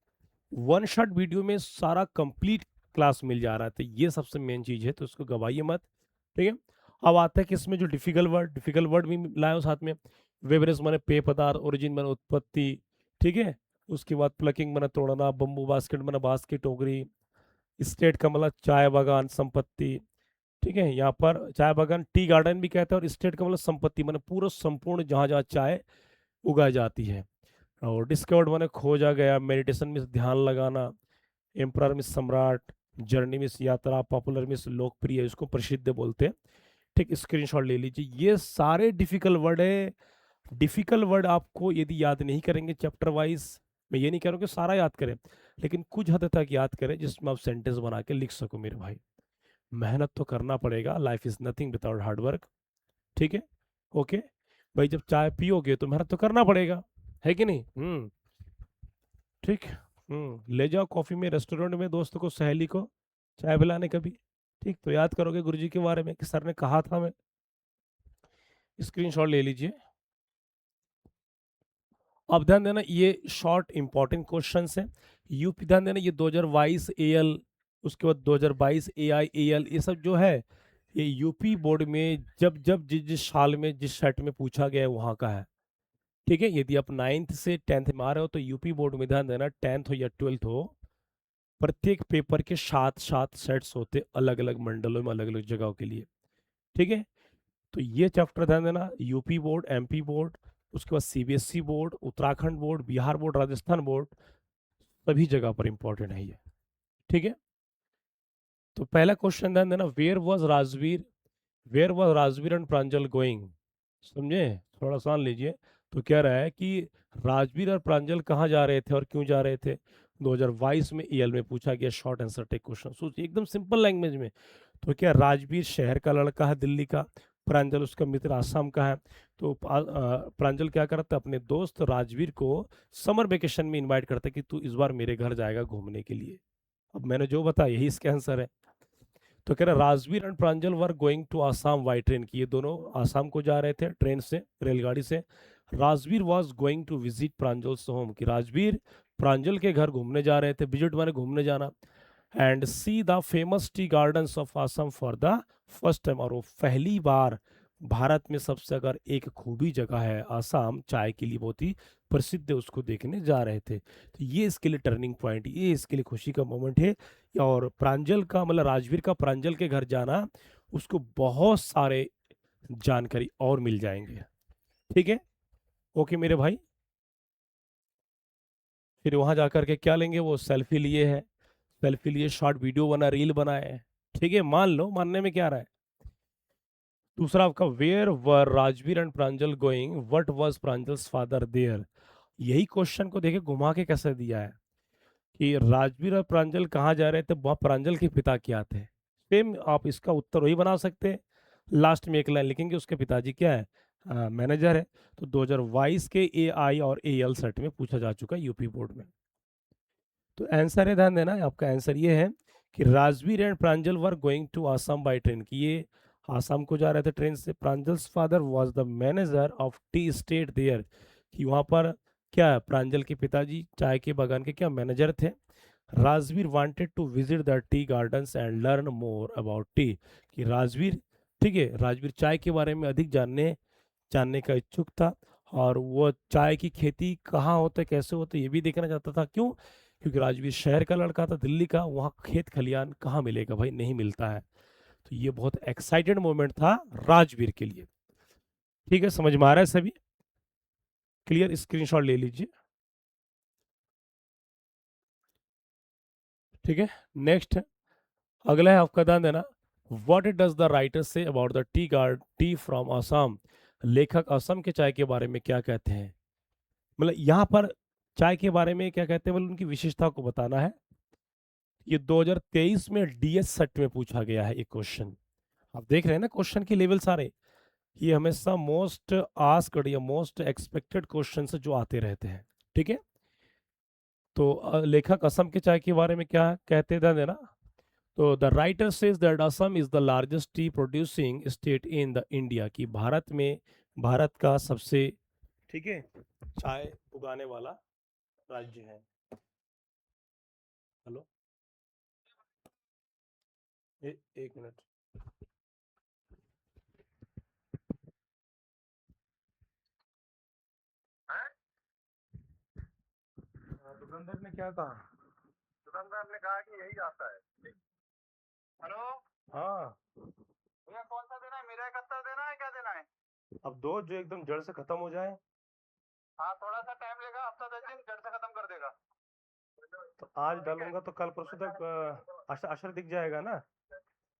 वन शॉट वीडियो में सारा कंप्लीट क्लास मिल जा रहा है, तो ये सबसे मेन चीज है, तो उसको गवाइए मत। ठीक है, अब आता है कि इसमें जो डिफिकल्ट वर्ड भी लाए हो साथ में। वेवरेज माने पेय पदार्थ, ओरिजिन माने उत्पत्ति, ठीक है। उसके बाद प्लकिंग माने तोड़ना, बम्बू बास्केट माने बांस की टोकरी, स्टेट का मतलब चाय बागान संपत्ति। ठीक है, यहाँ पर चाय बागान टी गार्डन भी कहते हैं, और स्टेट का मतलब संपत्ति माने पूरा संपूर्ण जहाँ जहाँ चाय उगाई जाती है। और डिस्कवर्ड माने खोजा गया, मेडिटेशन में ध्यान लगाना, एम्परर में सम्राट, जर्नी में यात्रा, पॉपुलर में लोकप्रिय, इसको प्रसिद्ध बोलते हैं। ठीक, स्क्रीनशॉट ले लीजिए। ये सारे डिफिकल्ट वर्ड है। डिफिकल्ट वर्ड आपको यदि याद नहीं करेंगे चैप्टर वाइज, मैं ये नहीं कह रहा हूँ कि सारा याद करें, लेकिन कुछ हद तक याद करें जिसमें आप सेंटेंस बना के लिख सको मेरे भाई। मेहनत तो करना पड़ेगा, life is nothing without hard work. ठीक है, ओके भाई, जब चाय पियोगे तो मेहनत तो करना पड़ेगा, है कि नहीं? ठीक। ले जाओ कॉफी में, रेस्टोरेंट में दोस्त को, सहेली को चाय पिलाने कभी। ठीक, तो याद करोगे गुरुजी के बारे में कि सर ने कहा था। मैं स्क्रीनशॉट ले लीजिए। अब ध्यान देना, ये शॉर्ट इंपॉर्टेंट क्वेश्चंस हैं। यूपी ध्यान देना, ये 2022 एएल, उसके बाद 2022 एआई एएल, ये सब जो है ये यूपी बोर्ड में जब जब जिस जिस साल में जिस सेट में पूछा गया है वहाँ का है। ठीक है, यदि आप 9th से 10th में आ रहे हो तो यूपी बोर्ड में ध्यान देना, 10th हो या 12th हो, प्रत्येक पेपर के 7 7 सेट्स होते अलग अलग मंडलों में, अलग अलग जगहों के लिए। ठीक है, तो ये चैप्टर ध्यान देना, यूपी बोर्ड, एमपी बोर्ड, उसके बाद CBSE board, Uttarakhand board, Bihar board, Rajasthan board, सभी जगह पर इंपॉर्टेंट है ये। ठीक है, तो पहला क्वेश्चन ध्यान देना, where was Rajveer and Pranjal going. समझे, थोड़ा सान लीजिए। तो कह रहा है कि राजवीर और प्रांजल कहाँ जा रहे थे और क्यों जा रहे थे। 2022 में ईएल में पूछा गया शॉर्ट आंसर टेक क्वेश्चन, सोचिए एकदम सिंपल लैंग्वेज में। तो क्या राजवीर शहर का लड़का है दिल्ली का, प्रांजल उसका मित्र आसाम का है। तो प्रांजल क्या करता है, अपने दोस्त राजवीर को समर वेकेशन में इनवाइट करता है कि तू इस बार मेरे घर जाएगा घूमने के लिए। अब मैंने जो बताया यही इसका आंसर है। तो कह रहा Rajveer and Pranjal were going to Assam by train, की ये दोनों आसाम को जा रहे थे ट्रेन से, रेलगाड़ी से। Rajveer was going to visit Pranjal's home, कि राजवीर प्रांजल के घर घूमने जा रहे थे, विजिट माने घूमने जाना। And see the famous tea gardens of Assam for the first time, और वो पहली बार भारत में सबसे अगर एक खूबी जगह है आसाम चाय के लिए बहुत ही प्रसिद्ध है, उसको देखने जा रहे थे। तो ये इसके लिए टर्निंग पॉइंट, ये इसके लिए खुशी का मोमेंट है। और प्रांजल का मतलब राजवीर का प्रांजल के घर जाना, उसको बहुत सारे जानकारी और मिल जाएंगे। ठीक है, ओके मेरे भाई। फिर वहां जाकर के क्या लेंगे, वो सेल्फी लिए है, सेल्फी लिए, शॉर्ट वीडियो बना, रील बनाए। ठीक है, मान लो, मानने में क्या रहा है। दूसरा आपका, where were Rajveer and Pranjal going, what was Pranjal's father there. यही क्वेश्चन को देखे घुमा के कैसे दिया है कि राजवीर और प्रांजल कहाँ जा रहे थे, वहाँ प्रांजल के पिता क्या थे। सेम आप इसका उत्तर वही बना सकते हैं। लास्ट में एक लाइन लिखेंगे, उसके पिताजी क्या है, मैनेजर है। तो 2022 के एआई और एएल सेट में पूछा जा चुका है यूपी बोर्ड में। तो आंसर है, ध्यान देना, आपका आंसर ये है कि Rajveer and Pranjal were going to Assam by train, की ये आसाम को जा रहे थे ट्रेन से। Pranjal's father was the manager of tea state there, कि वहाँ पर क्या है, प्रांजल के पिताजी चाय के बागान के क्या मैनेजर थे। Rajveer wanted to visit the tea gardens and learn more about tea, कि राजवीर, ठीक है, राजवीर चाय के बारे में अधिक जानने जानने का इच्छुक था, और वो चाय की खेती कहाँ होते कैसे होते ये भी देखना चाहता था। क्यों, क्योंकि राजवीर शहर का लड़का था दिल्ली का, वहाँ खेत खलियान कहाँ मिलेगा भाई, नहीं मिलता है। तो ये बहुत एक्साइटेड मोमेंट था राजवीर के लिए। ठीक है, समझ में आ रहा है सभी? क्लियर, स्क्रीनशॉट ले लीजिए। ठीक है। नेक्स्ट अगला है आपका, ध्यान देना, what does the writer say about the T from Assam. लेखक असम के चाय के बारे में क्या कहते हैं। मतलब यहाँ पर चाय के बारे में क्या कहते हैं, मतलब उनकी विशेषता को बताना है। ये 2023 में डीएस सेट में पूछा गया है एक क्वेश्चन। आप देख रहे हैं ना क्वेश्चन के लेवल सारे, ये हमेशा मोस्ट आस्क्ड या मोस्ट एक्सपेक्टेड क्वेश्चन से जो आते रहते हैं। ठीक है। तो लेखक असम के चाय के बारे में क्या कहते हैं, ध्यान देना। तो the writer says that Assam is the largest tea producing state in the India, कि भारत में भारत का सबसे, ठीक है, चाय उगाने वाला राज्य है। हेलो, एक मिनट। दुकानदार ने क्या कहा। दुकानदार ने कहा कि यही आता है। हेलो। हाँ भैया, कौन सा देना है, मेरा इकहत्तर देना है, क्या देना है। अब दो जो एकदम जड़ से खत्म हो जाए। हाँ, थोड़ा सा टाइम लेगा, हफ्ता 10 दिन जड़ से खत्म कर देगा। तो आज डालूंगा तो कल परसों तक असर दिख जाएगा ना।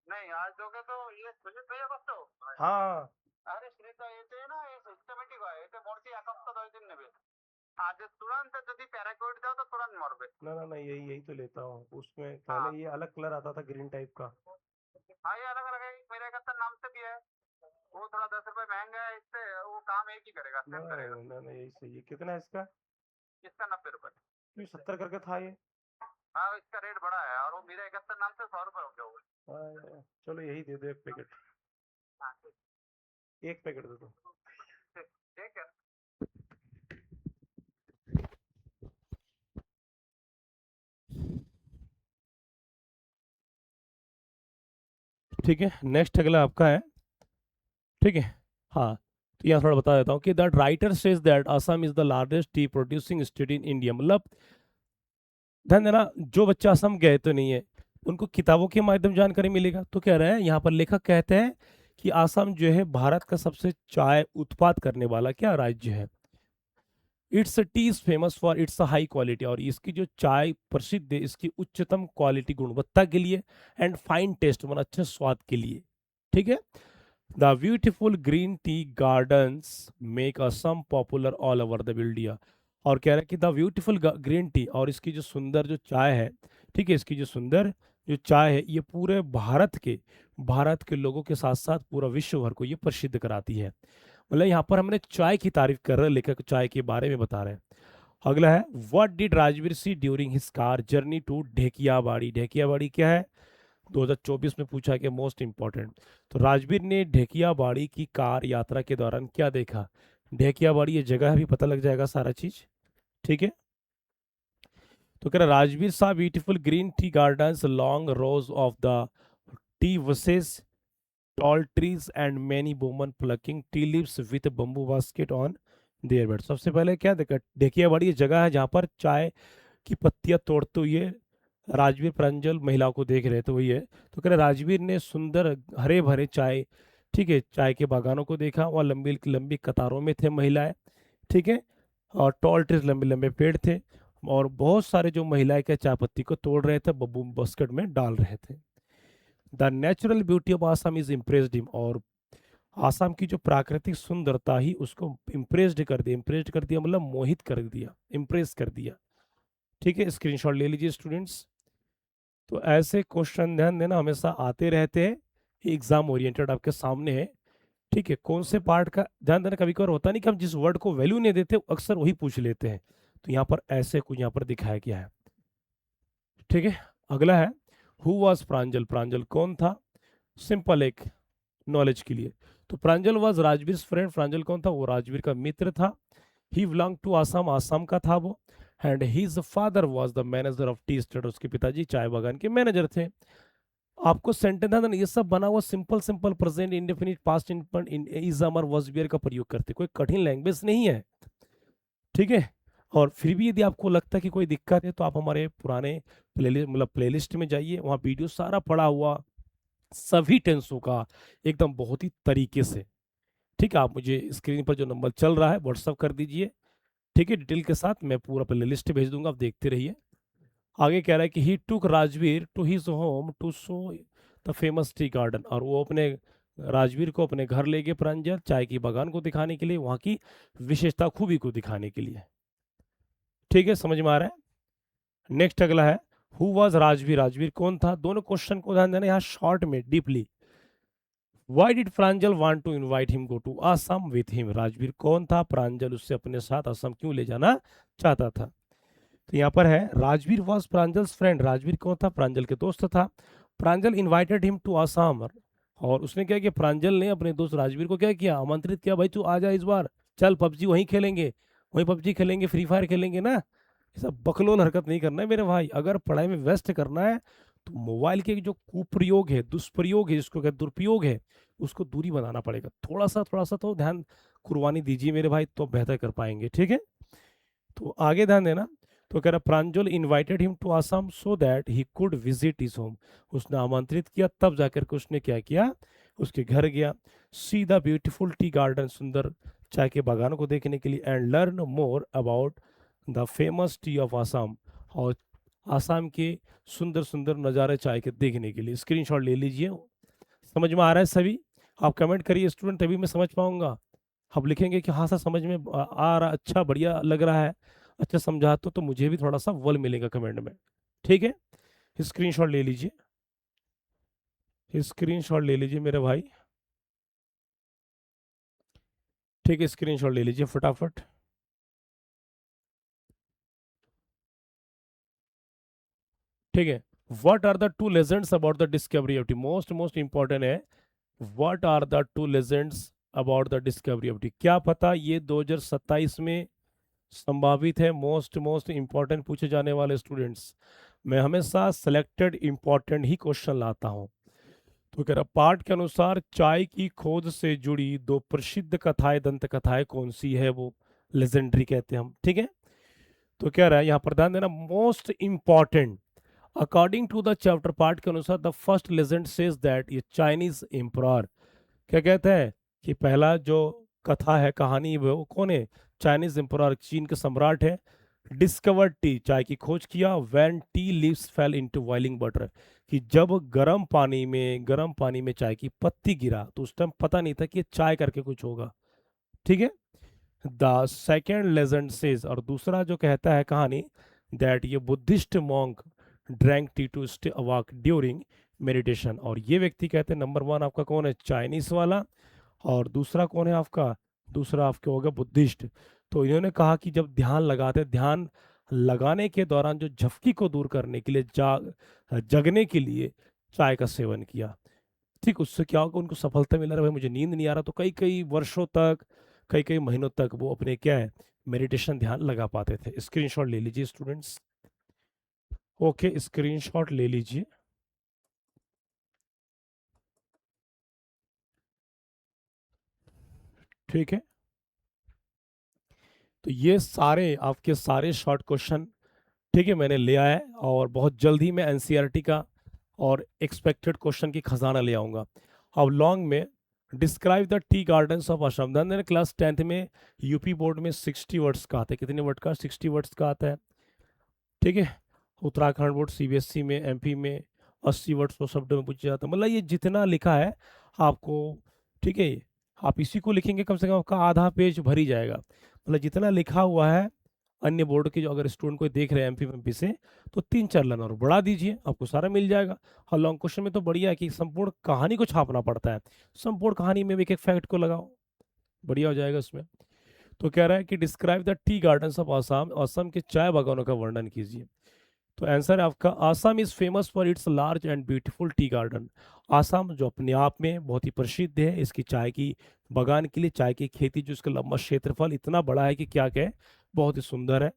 नहीं, आज दोगे तो ये सुजीत भैया बस। हाँ, अरे श्रीता ये ना, ये सिस्टमेटिक है, ये मोड़ती एक हफ्ता 10 दिन नेबे आज तुरंत यदि पैराकोड जाओ तो तुरंत मरबे। ना ना ना, यही यही तो लेता हूँ। उसमें पहले ये अलग कलर आता था, ग्रीन टाइप का। हाँ, ये अलग अलग है, मेरा इकहत्तर नाम से भी है। वो थोड़ा 10 रुपए महंगा है, इससे वो काम एक ही करेगा, सेम करेगा। ना ना, यही सही है। कितना है इसका। इसका 90 रुपए। क्यों 70 करके था ये। हाँ, इसका रेट बड़ा है, और वो मेरा 71 नाम से 100 रुपए हो गया हुआ। चलो यही दे दो एक पैकेट। हाँ, एक पैकेट दे दो। ठीक है। ठीक है। नेक्स्ट अगला आपका है। ठीक है। हाँ, तो यहाँ थोड़ा बता देता हूँ कि that writer says that Assam is the largest tea producing state in India. मतलब ध्यान देना, जो बच्चा असम गए तो नहीं है, उनको किताबों के माध्यम जानकारी मिलेगा। तो कह रहे हैं यहाँ पर, लेखक कहते हैं कि असम जो है भारत का सबसे चाय उत्पाद करने वाला क्या राज्य है। It's tea is famous for its high quality, और इसकी जो चाय प्रसिद्ध है इसकी उच्चतम क्वालिटी, गुणवत्ता के लिए, एंड फाइन टेस्ट, मतलब अच्छे स्वाद के लिए। ठीक है। The beautiful green tea gardens make Assam popular all over the India. और कह रहे हैं कि द ब्यूटीफुल ग्रीन टी, और इसकी जो सुंदर जो चाय है, ठीक है, इसकी जो सुंदर जो चाय है, ये पूरे भारत के लोगों के साथ साथ पूरा विश्व भर को ये प्रसिद्ध कराती है। मतलब यहाँ पर हमने चाय की तारीफ कर रहे हैं, लेखक चाय के बारे में बता रहे हैं। अगला है, what did Rajvir see during his car journey to Dhekiabari. Dhekiabari क्या है, 2024 में पूछा गया, मोस्ट इंपॉर्टेंट। तो राजवीर ने ढेकियाबाड़ी की कार यात्रा के दौरान क्या देखा। ढेकियाबाड़ी ये जगह भी पता लग जाएगा सारा चीज। ठीक है। तो कह रहा, राजवीर सा beautiful green tea gardens long rows of the T versus tall trees and many women plucking tea leaves with a bamboo basket on their bed। सबसे पहले क्या देखा, देखिए बड़ी ये जगह है जहाँ पर चाय की पत्तियां तोड़ते हुए राजवीर प्रांजल महिलाओं को देख रहे थे, वही है। तो कह रहे राजवीर ने सुंदर हरे भरे चाय, ठीक है, चाय के बागानों को देखा, वहाँ लंबी लंबी कतारों में थे महिलाएं। ठीक है। और टॉल ट्रीज, लंबे लंबे पेड़ थे, और बहुत सारे जो महिलाएं क्या चाय पत्ती को तोड़ रहे थे, बम्बू बास्केट में डाल रहे थे। The natural beauty of Assam is impressed him. और आसाम की जो प्राकृतिक सुंदरता ही उसको इम्प्रेस्ड कर दिया, मतलब मोहित कर दिया, इम्प्रेस कर दिया। ठीक है, स्क्रीनशॉट ले लीजिए स्टूडेंट्स। तो ऐसे क्वेश्चन ध्यान देना हमेशा आते रहते हैं, एग्जाम ओरिएंटेड आपके सामने है। ठीक है, कौन से पार्ट का ध्यान देना, कभी कभार होता नहीं कि हम जिस वर्ड को वैल्यू नहीं देते अक्सर वही पूछ लेते हैं। तो यहाँ पर ऐसे कुछ यहाँ पर दिखाया गया है। ठीक है। अगला है, हु वॉज प्रांजल। प्रांजल कौन था। सिंपल एक नॉलेज के लिए। तो प्रांजल वाज राजवीर फ्रेंड। प्रांजल कौन था, वो राजवीर का मित्र था। ही बिलोंग टू आसाम, आसाम का था वो। And his father was the manager of tea state. उसके पिताजी चाय बागान के मैनेजर थे। आपको सेंटेंस था ना, ये सब बना हुआ simple simple present indefinite past is am are was were का प्रयोग करते, कोई कठिन लैंग्वेज नहीं है। ठीक है। और फिर भी यदि आपको लगता है कि कोई दिक्कत है, तो आप हमारे पुराने प्लेलिस्ट में जाइए, वहाँ वीडियो सारा पड़ा हुआ सभी टेंसों का एकदम बहुत ही तरीके से। ठीक है, आप मुझे स्क्रीन पर जो नंबर चल रहा है व्हाट्सअप कर दीजिए। ठीक है, डिटेल के साथ मैं पूरा प्ले लिस्ट भेज दूंगा, आप देखते रहिए। आगे कह रहा है कि he took Rajvir to his home to show the famous tea garden, और वो अपने राजवीर को अपने घर ले गए प्रांजल चाय की बागान को दिखाने के लिए, वहाँ की विशेषता खूबी को दिखाने के लिए। ठीक है, समझ में आ रहा है। नेक्स्ट अगला है, हु वॉज राजवीर, राजवीर कौन था। दोनों क्वेश्चन को ध्यान देना यहाँ शॉर्ट में deeply. Why did Pranjal want to invite him go to Assam with him, Rajveer कौन था, प्रांजल उससे अपने साथ असम क्यों ले जाना चाहता था। तो यहाँ पर है राजवीर वॉज प्रांजल्स फ्रेंड, राजवीर कौन था, प्रांजल के दोस्त था। प्रांजल इनवाइटेड हिम टू असम, और उसने क्या किया, प्रांजल ने अपने दोस्त राजवीर को क्या किया, आमंत्रित किया, भाई तू आ जा इस बार, चल पबजी वहीं खेलेंगे, वहीं पबजी खेलेंगे, फ्री फायर खेलेंगे ना। ये सब बकलोल हरकत नहीं करना है मेरे भाई, अगर पढ़ाई में व्यस्त करना है तो मोबाइल के जो कुप्रयोग है, दुष्प्रयोग है, जिसको कहते दुरुपयोग है, उसको दूरी बनाना पड़ेगा। थोड़ा सा तो ध्यान कुर्बानी दीजिए मेरे भाई, तो बेहतर कर पाएंगे। ठीक है, तो आगे ध्यान देना। तो कह रहा Pranjal invited him to Assam so that he could visit his home, उसने आमंत्रित किया तब जाकर के उसने क्या किया, उसके घर गया। See the beautiful tea garden, सुंदर चाय के बागानों को देखने के लिए। And learn more about the famous T of Assam, और आसाम के सुंदर सुंदर नज़ारे चाय के देखने के लिए। स्क्रीनशॉट ले लीजिए। समझ में आ रहा है सभी? आप कमेंट करिए स्टूडेंट, तभी मैं समझ पाऊंगा। आप लिखेंगे कि हाँ सर समझ में आ रहा, अच्छा बढ़िया लग रहा है, अच्छा समझा, तो मुझे भी थोड़ा सा बल मिलेगा कमेंट में। ठीक है, स्क्रीनशॉट ले लीजिए, स्क्रीनशॉट ले लीजिए मेरे भाई। ठीक है, स्क्रीनशॉट ले लीजिए फटाफट। ठीक है, what are the two legends about the discovery of tea, most most important है। What are the two legends about the discovery of tea, क्या पता ये 2027 में संभावित है। मोस्ट मोस्ट इंपॉर्टेंट पूछे जाने वाले स्टूडेंट्स, मैं हमेशा सिलेक्टेड इंपॉर्टेंट ही क्वेश्चन लाता हूं। तो कह रहा पाठ के अनुसार चाय की खोज से जुड़ी दो प्रसिद्ध कथाएं, दंत कथाएं कौन सी है, वो लेजेंडरी कहते हैं हम। ठीक है, तो कह रहा है यहाँ पर ध्यान देना, most important according to the chapter, part के अनुसार the first legend says that ये चाइनीज एम्परर, क्या कहते हैं कि पहला जो कथा है, कहानी, वो कौन है, चाइनीज एम्परर, चीन के सम्राट है। डिस्कवर्ड टी, चाय की खोज किया। When tea leaves fail into boiling water, कि जब गर्म पानी में चाय की पत्ती गिरा, तो उस टाइम पता नहीं था कि ये चाय करके कुछ होगा। ठीक है, द सेकेंड लेजेंड सेज, और दूसरा जो कहता है कहानी, दैट ये Buddhist monk drank tea to stay awake during meditation, और ये व्यक्ति कहते हैं, नंबर वन आपका कौन है, चाइनीस वाला, और दूसरा कौन है आपका, दूसरा आपके हो गया बुद्धिस्ट। तो इन्होंने कहा कि जब ध्यान लगाते, ध्यान लगाने के दौरान जो झपकी को दूर करने के लिए, जगने के लिए चाय का सेवन किया। ठीक, उससे क्या होगा, उनको सफलता मिला रहा, भाई मुझे नींद नहीं आ रहा, तो कई कई वर्षों तक, कई कई महीनों तक वो अपने क्या है, मेडिटेशन ध्यान लगा पाते थे। स्क्रीनशॉट ले लीजिए स्टूडेंट्स। ओके, स्क्रीनशॉट ले लीजिए। ठीक है, तो ये सारे आपके सारे शॉर्ट क्वेश्चन, ठीक है, मैंने ले आया है, और बहुत जल्द ही मैं एनसीईआरटी का और एक्सपेक्टेड क्वेश्चन की खजाना ले आऊँगा। अब लॉन्ग में, describe the tea gardens of Assam, मैंने क्लास 10th में यूपी बोर्ड में 60 वर्ड्स का आता है, कितने वर्ड का, 60 वर्ड्स का आता है। ठीक है, उत्तराखंड बोर्ड सीबीएसई में, एमपी में 80 वर्ड्स को शब्द में पूछा जाता है, मतलब ये जितना लिखा है आपको, ठीक है, आप इसी को लिखेंगे कम से कम आपका आधा पेज भर ही जाएगा, मतलब जितना लिखा हुआ है। अन्य बोर्ड के जो अगर स्टूडेंट कोई देख रहे हैं एमपी एमपी से, तो 3-4 लाइन और बढ़ा दीजिए, आपको सारा मिल जाएगा। और लॉन्ग क्वेश्चन में तो बढ़िया है कि संपूर्ण कहानी को छापना पड़ता है, संपूर्ण कहानी में भी एक एक फैक्ट को लगाओ, बढ़िया हो जाएगा उसमें। तो कह रहा है कि describe the tea gardens of Assam, Assam के चाय बागानों का वर्णन कीजिए। तो आंसर है आपका, Assam is famous for its large and beautiful tea garden, Assam जो अपने आप में बहुत ही प्रसिद्ध है इसकी चाय की बागान के लिए, चाय की खेती, जो इसका लंबा क्षेत्रफल इतना बड़ा है कि क्या कहे, बहुत ही सुंदर है।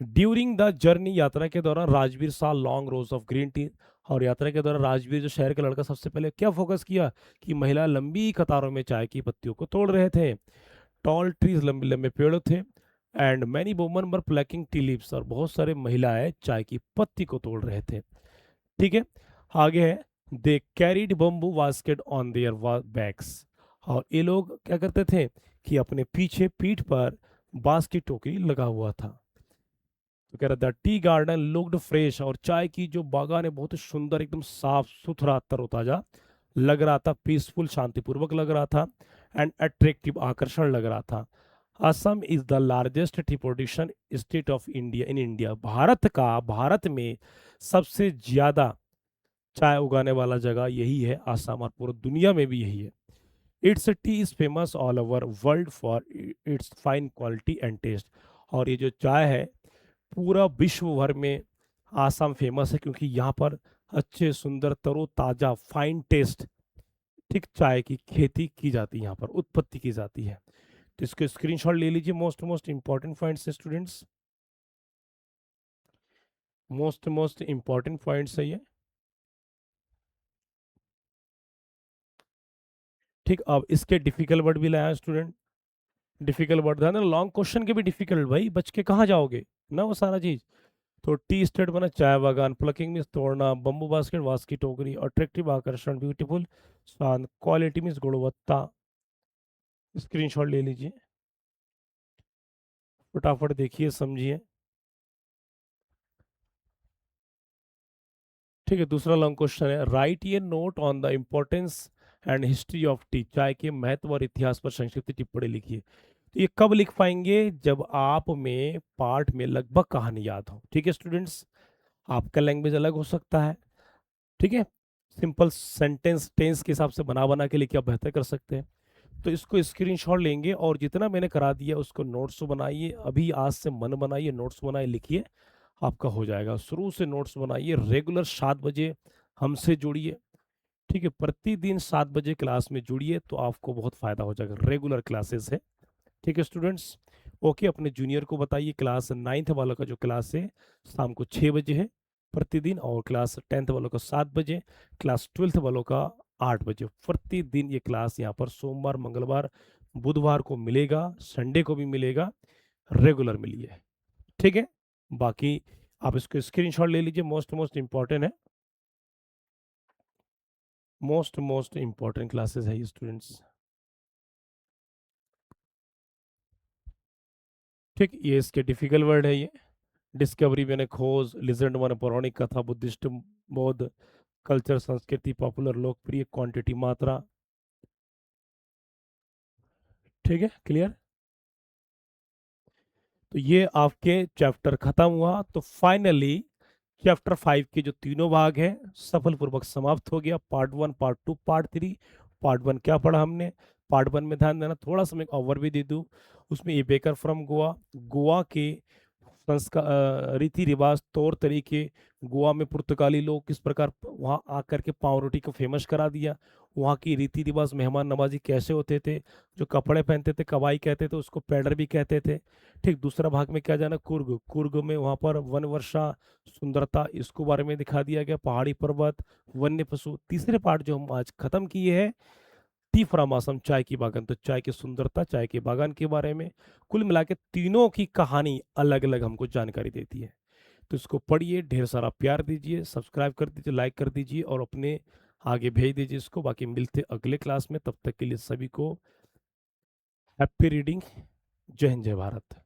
ड्यूरिंग द जर्नी, यात्रा के दौरान राजवीर सा long rows of green tea, और यात्रा के दौरान राजवीर जो शहर का लड़का, सबसे पहले क्या फोकस किया कि महिला लंबी कतारों में चाय की पत्तियों को तोड़ रहे थे। टॉल ट्रीज, लंबे लंबे पेड़ थे। And many woman were plucking tea leaves, और बहुत सारे महिलाएं चाय की पत्ती को तोड़ रहे थे। ठीक है, आगे है, they carried bamboo basket on their backs, और ये लोग क्या करते थे कि अपने पीछे पीठ पर बांस की टोकरी लगा हुआ था। तो कह रहा था टी गार्डन लुक्ड फ्रेश, और चाय की जो बागान है बहुत ही सुंदर, एकदम साफ सुथरा तरोताजा लग रहा था, पीसफुल शांतिपूर्वक लग रहा था, एंड अट्रैक्टिव आकर्षण लग रहा था। Assam is the largest T production state of India in India, Bharat में सबसे ज्यादा चाय उगाने वाला जगह यही है आसाम, और पूरी दुनिया में भी यही है। It's tea is famous all over world for its fine quality and taste, और ये जो चाय है पूरा विश्व भर में आसाम फेमस है, क्योंकि यहाँ पर अच्छे सुंदर तरोताजा फाइन टेस्ट ठीक चाय की खेती की जाती है, यहाँ पर उत्पत्ति की जाती है। तो इसके स्क्रीनशॉट ले लीजिए, मोस्ट मोस्ट इंपॉर्टेंट पॉइंट्स है स्टूडेंट्स, मोस्ट इंपॉर्टेंट पॉइंट्स है ये। ठीक, अब इसके डिफिकल्ट वर्ड भी लाया स्टूडेंट, डिफिकल्ट वर्ड था ना, लॉन्ग क्वेश्चन के भी डिफिकल्ट, भाई बच के कहाँ जाओगे ना वो सारा चीज। तो टी स्टेट बना चाय बागान, प्लकिंग मीन्स तोड़ना, बम्बू बास्केट वास की टोकरी, अट्रैक्टिव आकर्षण, ब्यूटीफुल शांत, क्वालिटी मीन्स गुणवत्ता। स्क्रीनशॉट ले लीजिए, फटाफट देखिए समझिए। ठीक है, दूसरा लॉन्ग क्वेश्चन है, राइट ये note on the importance and history of T, चाय के महत्व और इतिहास पर संक्षिप्त टिप्पणी लिखिए। तो ये कब लिख पाएंगे, जब आप में पार्ट में लगभग कहानी याद हो। ठीक है स्टूडेंट्स, आपका लैंग्वेज अलग हो सकता है, ठीक है, सिंपल सेंटेंस टेंस के हिसाब से बना बना के लिखिए, आप बेहतर कर सकते हैं। तो इसको स्क्रीनशॉट लेंगे और जितना मैंने करा दिया उसको नोट्स बनाइए, अभी आज से मन बनाइए, नोट्स बनाइए, लिखिए, आपका हो जाएगा। शुरू से नोट्स बनाइए, रेगुलर 7 बजे हमसे जुड़िए, ठीक है, प्रतिदिन 7 बजे क्लास में जुड़िए, तो आपको बहुत फायदा हो जाएगा, रेगुलर क्लासेस है। ठीक है स्टूडेंट्स, ओके, अपने जूनियर को बताइए क्लास 9th वालों का जो क्लास है शाम को 6 बजे है प्रतिदिन, और क्लास 10th वालों का 7 बजे, क्लास 12th वालों का 8 बजे प्रतिदिन। ये क्लास यहाँ पर सोमवार मंगलवार बुधवार को मिलेगा, संडे को भी मिलेगा, रेगुलर मिलिए, ठीक है। बाकी आप इसको स्क्रीनशॉट ले लीजिए, मोस्ट इंपॉर्टेंट है, मोस्ट इंपॉर्टेंट क्लासेस है ये स्टूडेंट्स। ठीक, ये इसके डिफिकल्ट वर्ड है ये, डिस्कवरी मैंने खोज, लिजेंड माने पौराणिक कथा, बुद्धिस्ट बौद्ध, कल्चर संस्कृति, पॉपुलर लोकप्रिय, क्वांटिटी मात्रा। ठीक है, क्लियर। तो ये आपके चैप्टर खत्म हुआ, तो फाइनली चैप्टर 5 के जो तीनों भाग हैं सफलपूर्वक समाप्त हो गया, पार्ट 1 पार्ट 2 पार्ट 3। पार्ट 1 क्या पढ़ा हमने, पार्ट 1 में ध्यान देना, थोड़ा सा मैं ओवर भी दे दूं, उसमें ये बेकर फ्रॉम गोवा, गोवा के संस्कार रीति रिवाज तौर तरीके, गोवा में पुर्तगाली लोग किस प्रकार वहाँ आकर के पाव रोटी को फेमस करा दिया, वहाँ की रीति रिवाज मेहमान नवाजी कैसे होते थे, जो कपड़े पहनते थे कवाई कहते थे, उसको पैडर भी कहते थे। ठीक, दूसरा भाग में क्या जाना, कुर्ग, कुर्ग में वहाँ पर वन वर्षा सुंदरता, इसको बारे में दिखा दिया गया, पहाड़ी पर्वत, वन्य पशु। तीसरे पार्ट जो हम आज खत्म किए हैं, टी फ्रॉम असम, चाय की बागान, तो चाय की सुंदरता, चाय के बागान के बारे में, कुल मिला के तीनों की कहानी अलग अलग हमको जानकारी देती है। तो इसको पढ़िए, ढेर सारा प्यार दीजिए, सब्सक्राइब कर दीजिए, लाइक कर दीजिए, और अपने आगे भेज दीजिए इसको। बाकी मिलते अगले क्लास में, तब तक के लिए सभी को हैप्पी रीडिंग, जय हिंद जय भारत।